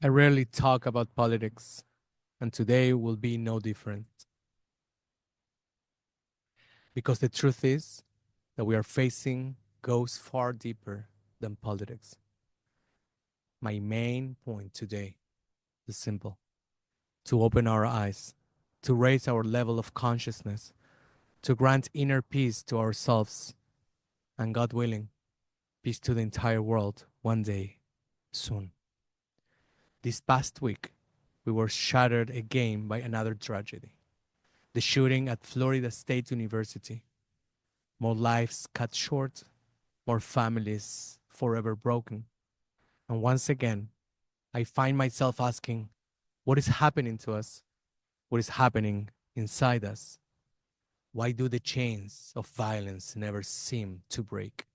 I rarely talk about politics, and today will be no different. Because the truth is that we are facing goes far deeper than politics. My main point today is simple: to open our eyes, to raise our level of consciousness, to grant inner peace to ourselves, and God willing, peace to the entire world one day soon. This past week, we were shattered again by another tragedy: the shooting at Florida State University. More lives cut short, more families forever broken. And once again, I find myself asking, what is happening to us? What is happening inside us? Why do the chains of violence never seem to break?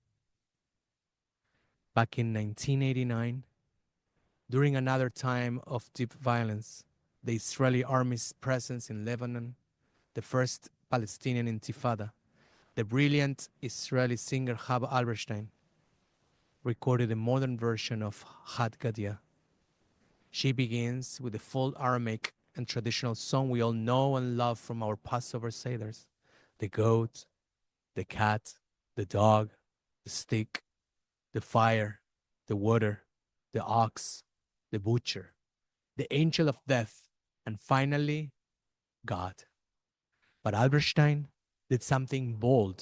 Back in 1989, during another time of deep violence, the Israeli army's presence in Lebanon, the first Palestinian Intifada, the brilliant Israeli singer Chava Alberstein recorded a modern version of Gadya. She begins with the full Aramaic and traditional song we all know and love from our Passover Seders: the goat, the cat, the dog, the stick, the fire, the water, the ox, the butcher, the angel of death, and finally, God. But Alberstein did something bold.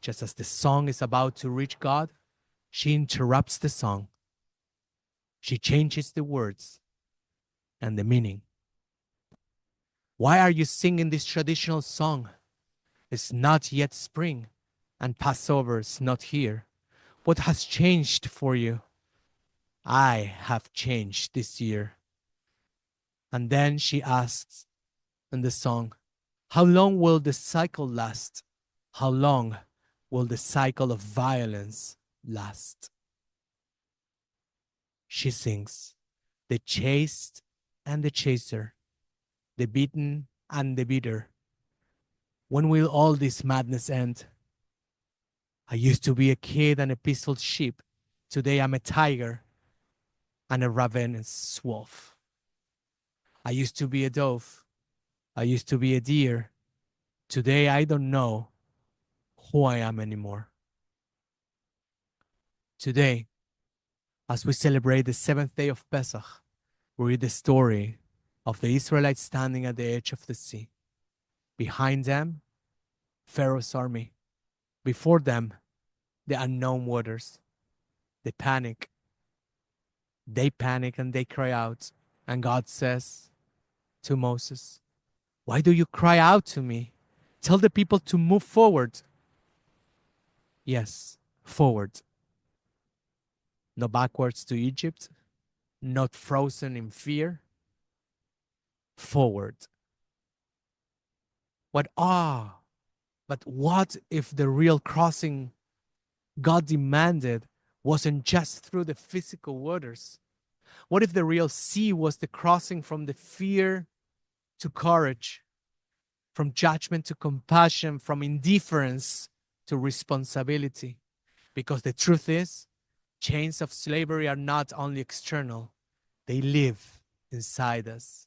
Just as the song is about to reach God, she interrupts the song. She changes the words and the meaning. Why are you singing this traditional song? It's not yet spring, and Passover is not here. What has changed for you? I have changed this year. And then she asks in the song, how long will the cycle last? How long will the cycle of violence last? She sings, the chased and the chaser, the beaten and the beater. When will all this madness end? I used to be a kid and a peaceful sheep. Today I'm a tiger and a ravenous wolf. I used to be a dove. I used to be a deer. Today I don't know who I am anymore. Today, as we celebrate the seventh day of Pesach, we read the story of the Israelites standing at the edge of the sea. Behind them, Pharaoh's army. Before them, the unknown waters. They panic. They panic and they cry out. And God says to Moses, why do you cry out to me? Tell the people to move forward. Yes, forward. No backwards to Egypt, not frozen in fear. Forward. But what if the real crossing God demanded wasn't just through the physical waters? What if the real sea was the crossing from the fear to courage, from judgment to compassion, from indifference to responsibility? Because the truth is, chains of slavery are not only external, they live inside us.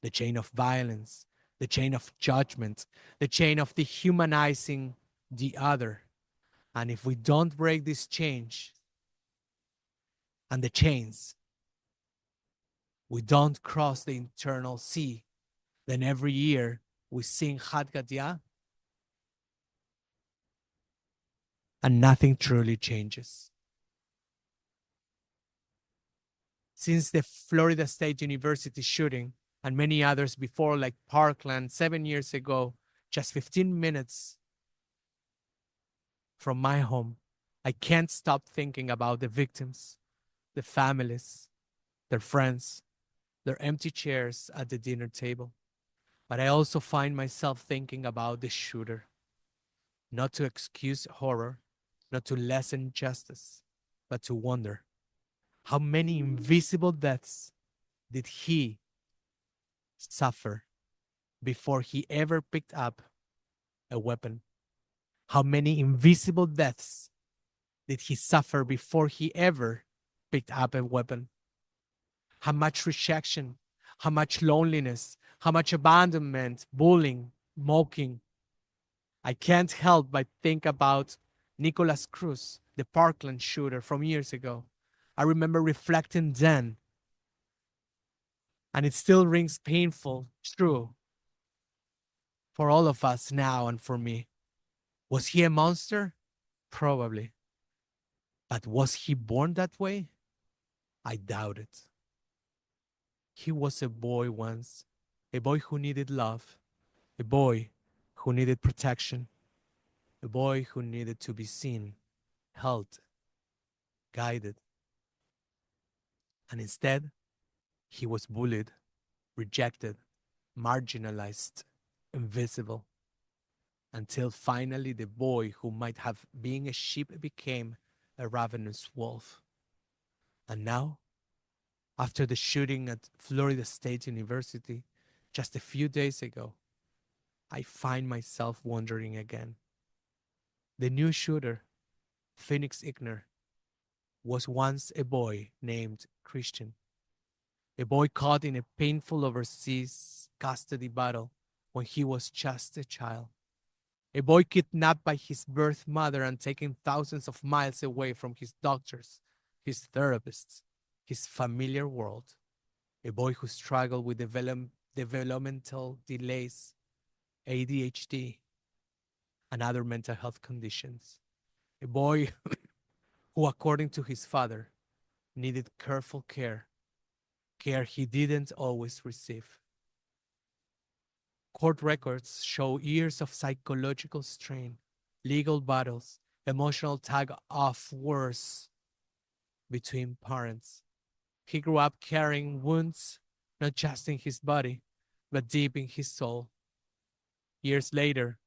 The chain of violence, the chain of judgment, the chain of dehumanizing the other. And if we don't break this change and the chains, we don't cross the internal sea, then every year we sing Gadya and nothing truly changes. Since the Florida State University shooting and many others before, like Parkland 7 years ago, just 15 minutes from my home, I can't stop thinking about the victims, the families, their friends, their empty chairs at the dinner table. But I also find myself thinking about the shooter, not to excuse horror, not to lessen justice, but to wonder, how many invisible deaths did he suffer before he ever picked up a weapon? How many invisible deaths did he suffer before he ever picked up a weapon? how much rejection, how much loneliness, how much abandonment, bullying, mocking. I can't help but think about Nicholas Cruz, the Parkland shooter from years ago. I remember reflecting then, and it still rings painful true for all of us now and for me. Was he a monster? Probably. But was he born that way? I doubt it. He was a boy once, a boy who needed love, a boy who needed protection, a boy who needed to be seen, held, guided. And instead, he was bullied, rejected, marginalized, invisible, until finally the boy who might have been a sheep became a ravenous wolf. And now, after the shooting at Florida State University just a few days ago, I find myself wondering again. The new shooter, Phoenix Igner, was once a boy named Christian, a boy caught in a painful overseas custody battle when he was just a child, a boy kidnapped by his birth mother and taken thousands of miles away from his doctors, his therapists, his familiar world, a boy who struggled with developmental delays, ADHD, and other mental health conditions, a boy who, according to his father, needed careful care, care he didn't always receive. Court records show years of psychological strain, legal battles, emotional tug of wars between parents. He grew up carrying wounds, not just in his body, but deep in his soul. Years later,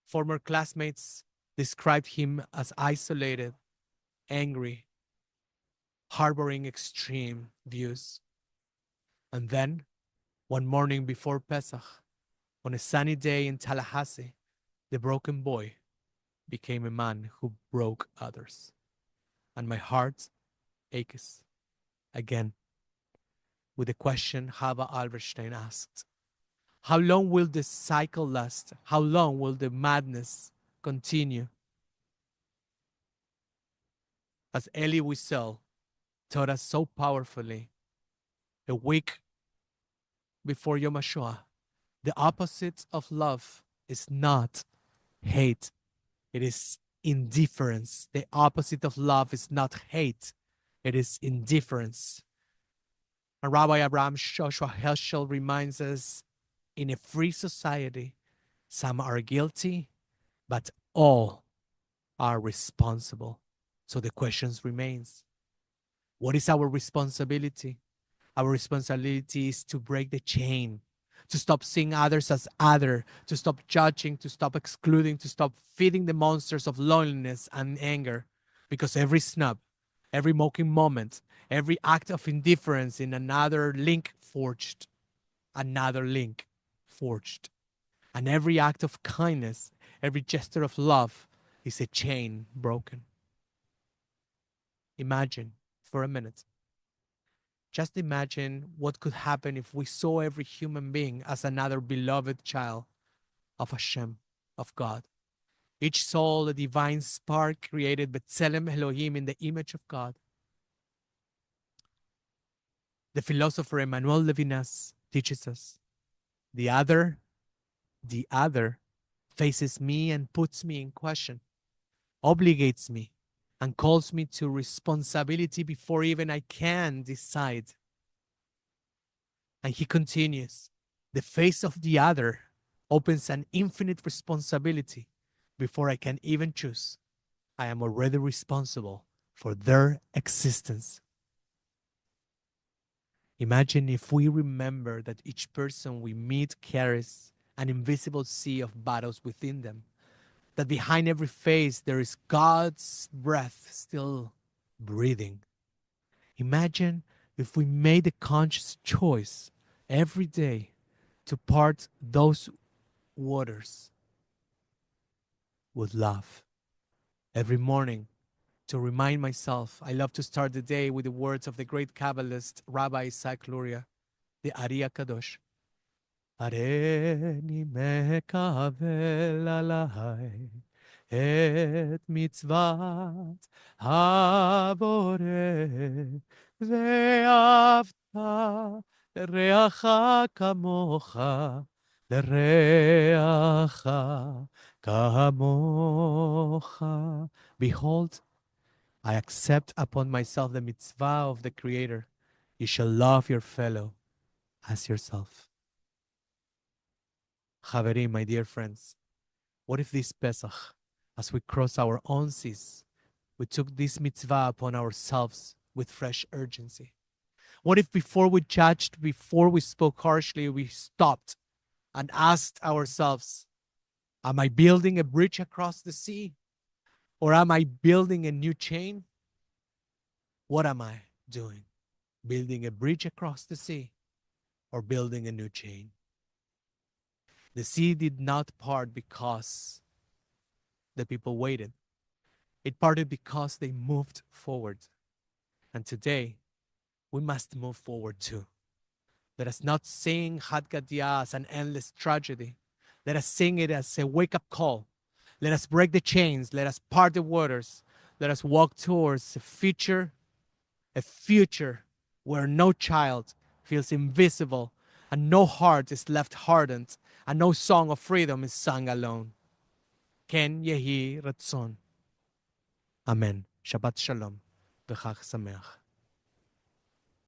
former classmates described him as isolated, angry, harboring extreme views. And then, one morning before Pesach, on a sunny day in Tallahassee, the broken boy became a man who broke others. And my heart aches again with the question Hava Alberstein asked. How long will this cycle last? How long will the madness continue? As Elie Wiesel taught us so powerfully a week before Yom HaShoah, the opposite of love is not hate. It is indifference. The opposite of love is not hate. It is indifference. And Rabbi Abraham Joshua Heschel reminds us, in a free society, some are guilty, but all are responsible. So the question remains, what is our responsibility? Our responsibility is to break the chain, to stop seeing others as other, to stop judging, to stop excluding, to stop feeding the monsters of loneliness and anger. Because every snub, every mocking moment, every act of indifference in another link forged, another link forged. And every act of kindness, every gesture of love is a chain broken. Imagine for a minute. Just imagine what could happen if we saw every human being as another beloved child of Hashem, of God. Each soul a divine spark created B'Tselem Elohim in the image of God. The philosopher Emmanuel Levinas teaches us, the other faces me and puts me in question, obligates me, and calls me to responsibility before even I can decide. And he continues, the face of the other opens an infinite responsibility before I can even choose. I am already responsible for their existence. Imagine if we remember that each person we meet carries an invisible sea of battles within them, that behind every face there is God's breath still breathing. Imagine if we made a conscious choice every day to part those waters with love. Every morning to remind myself. I love to start the day with the words of the great Kabbalist Rabbi Isaac Luria, the Ari Kadosh. הריני מקבל עליי את מצוות הבורא ואהבת לרעך כמוך לרעך כמוך. Behold, I accept upon myself the mitzvah of the Creator. You shall love your fellow as yourself. Chaverim, my dear friends, what if this Pesach, as we cross our own seas, we took this mitzvah upon ourselves with fresh urgency? What if before we judged, before we spoke harshly, we stopped and asked ourselves, am I building a bridge across the sea? Or am I building a new chain? What am I doing? Building a bridge across the sea or building a new chain? The sea did not part because the people waited. It parted because they moved forward. And today, we must move forward too. Let us not sing Gadya as an endless tragedy. Let us sing it as a wake-up call. Let us break the chains. Let us part the waters. Let us walk towards a future where no child feels invisible and no heart is left hardened and no song of freedom is sung alone. Ken Yehi Ratzon. Amen. Shabbat Shalom. B'chag Sameach.